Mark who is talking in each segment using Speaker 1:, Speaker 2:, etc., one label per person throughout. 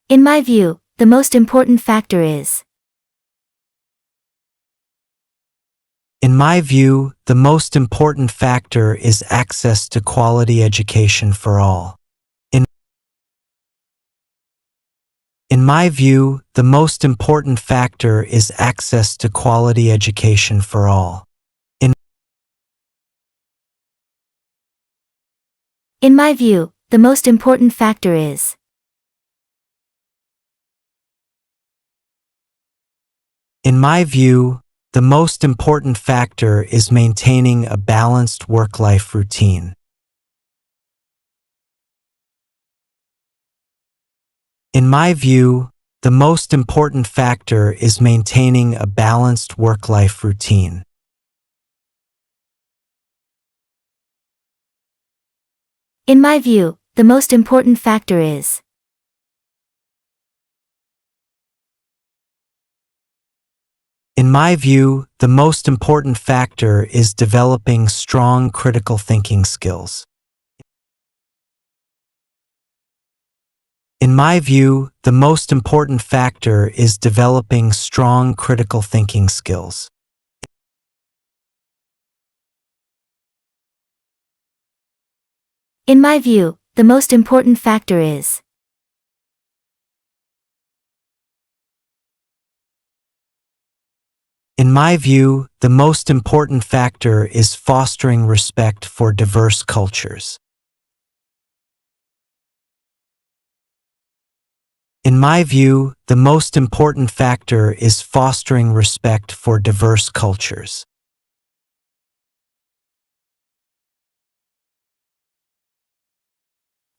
Speaker 1: In my view, the most important factor is.
Speaker 2: In my view, the most important factor is access to quality education for all. In my view, the most important factor is access to quality education for all.
Speaker 1: In my view, the most important factor is.
Speaker 2: In my view, the most important factor is maintaining a balanced work-life routine. In my view, the most important factor is maintaining a balanced work-life routine.
Speaker 1: In my view, the most important factor is.
Speaker 2: In my view, the most important factor is developing strong critical thinking skills. In my view, the most important factor is developing strong critical thinking skills.
Speaker 1: In my view, the most important factor is.
Speaker 2: In my view, the most important factor is fostering respect for diverse cultures. In my view, the most important factor is fostering respect for diverse cultures.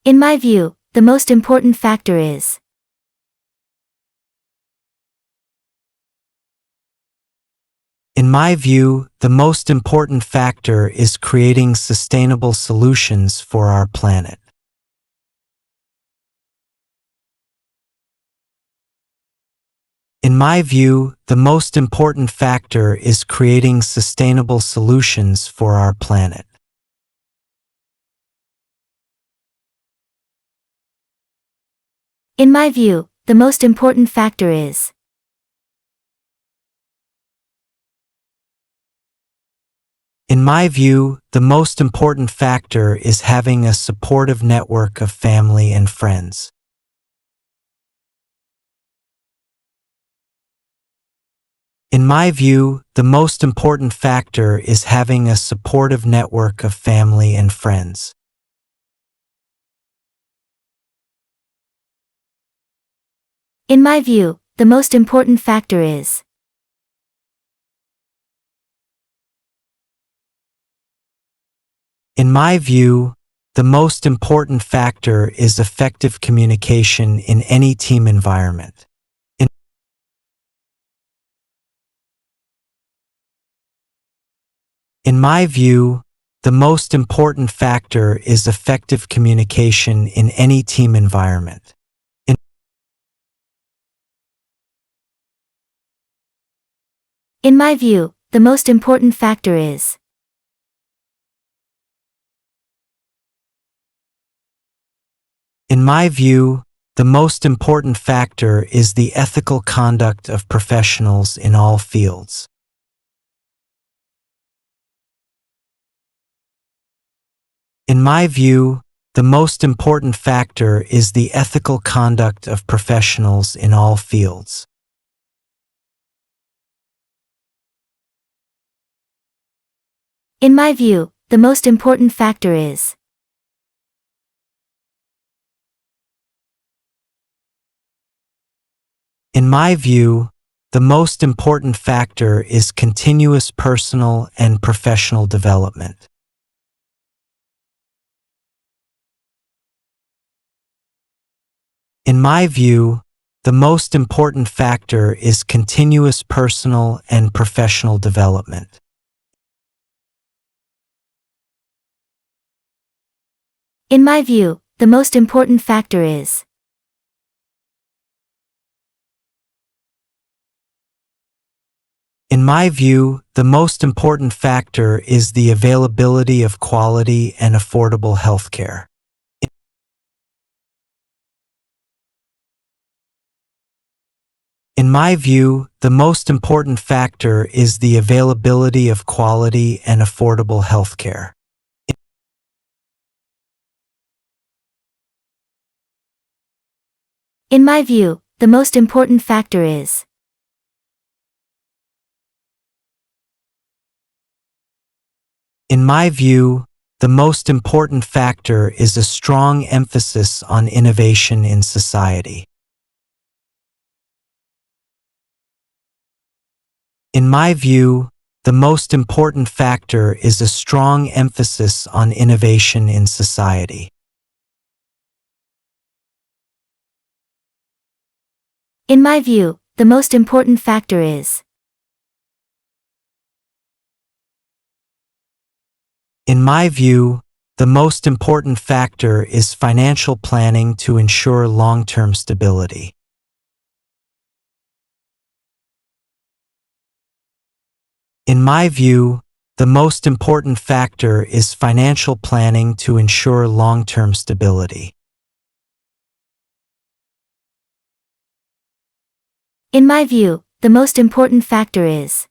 Speaker 1: In my view, the most important factor is.
Speaker 2: In my view, the most important factor is creating sustainable solutions for our planet. In my view, the most important factor is creating sustainable solutions for our planet.
Speaker 1: In my view, the most important factor is.
Speaker 2: In my view, the most important factor is having a supportive network of family and friends. In my view, the most important factor is having a supportive network of family and friends.
Speaker 1: In my view, the most important factor is.
Speaker 2: In my view, the most important factor is effective communication in any team environment. In my view, the most important factor is effective communication in any team environment.
Speaker 1: In my view, the most important factor is.
Speaker 2: In my view, the most important factor is the ethical conduct of professionals in all fields. In my view, the most important factor is the ethical conduct of professionals in all fields.
Speaker 1: In my view, the most important factor is.
Speaker 2: In my view, the most important factor is continuous personal and professional development. In my view, the most important factor is continuous personal and professional development.
Speaker 1: In my view, the most important factor is.
Speaker 2: In my view, the most important factor is the availability of quality and affordable healthcare. In my view, the most important factor is the availability of quality and affordable healthcare.
Speaker 1: In my view, the most important factor is.
Speaker 2: In my view, the most important factor is a strong emphasis on innovation in society. In my view, the most important factor is a strong emphasis on innovation in society.
Speaker 1: In my view, the most important factor is.
Speaker 2: In my view, the most important factor is financial planning to ensure long-term stability. In my view, the most important factor is financial planning to ensure long-term stability.
Speaker 1: In my view, the most important factor is.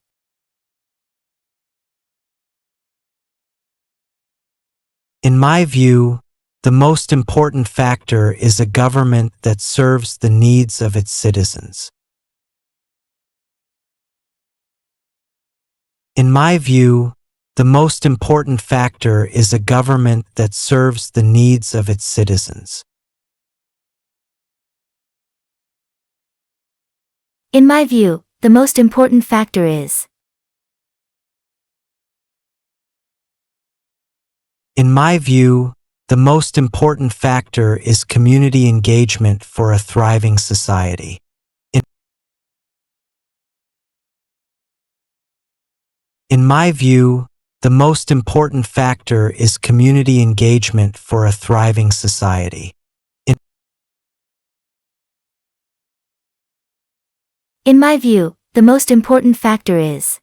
Speaker 2: In my view, the most important factor is a government that serves the needs of its citizens. In my view, the most important factor is a government that serves the needs of its citizens.
Speaker 1: In my view, the most important factor is.
Speaker 2: In my view, the most important factor is community engagement for a thriving society. In my view, the most important factor is community engagement for a thriving society.
Speaker 1: In my view, the most important factor is.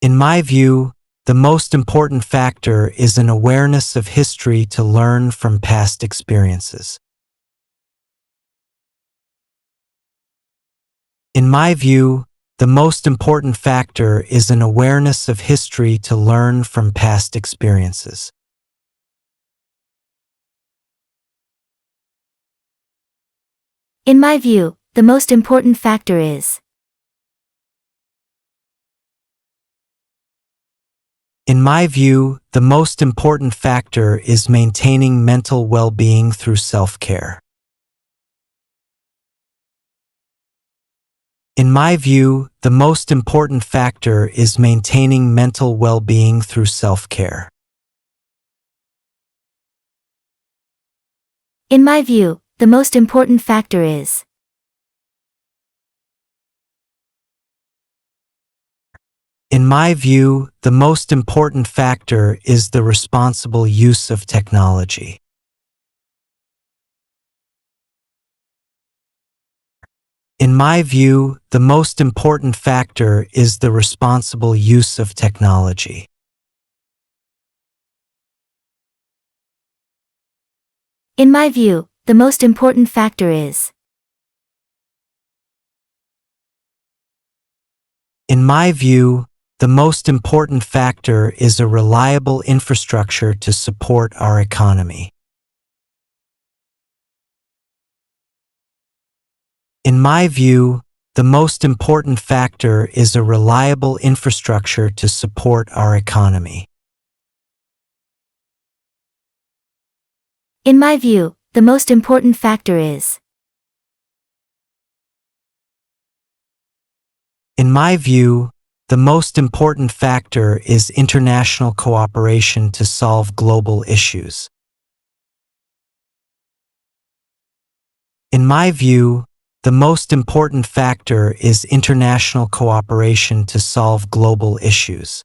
Speaker 2: In my view, the most important factor is an awareness of history to learn from past experiences. In my view, the most important factor is an awareness of history to learn from past experiences.
Speaker 1: In my view, the most important factor is.
Speaker 2: In my view, the most important factor is maintaining mental well-being through self-care. In my view, the most important factor is maintaining mental well-being through self-care.
Speaker 1: In my view, the most important factor is.
Speaker 2: In my view, the most important factor is the responsible use of technology. In my view, the most important factor is the responsible use of technology.
Speaker 1: In my view, the most important factor is.
Speaker 2: In my view, the most important factor is a reliable infrastructure to support our economy. In my view, the most important factor is a reliable infrastructure to support our economy.
Speaker 1: In my view, the most important factor is.
Speaker 2: In my view, the most important factor is international cooperation to solve global issues. In my view, the most important factor is international cooperation to solve global issues.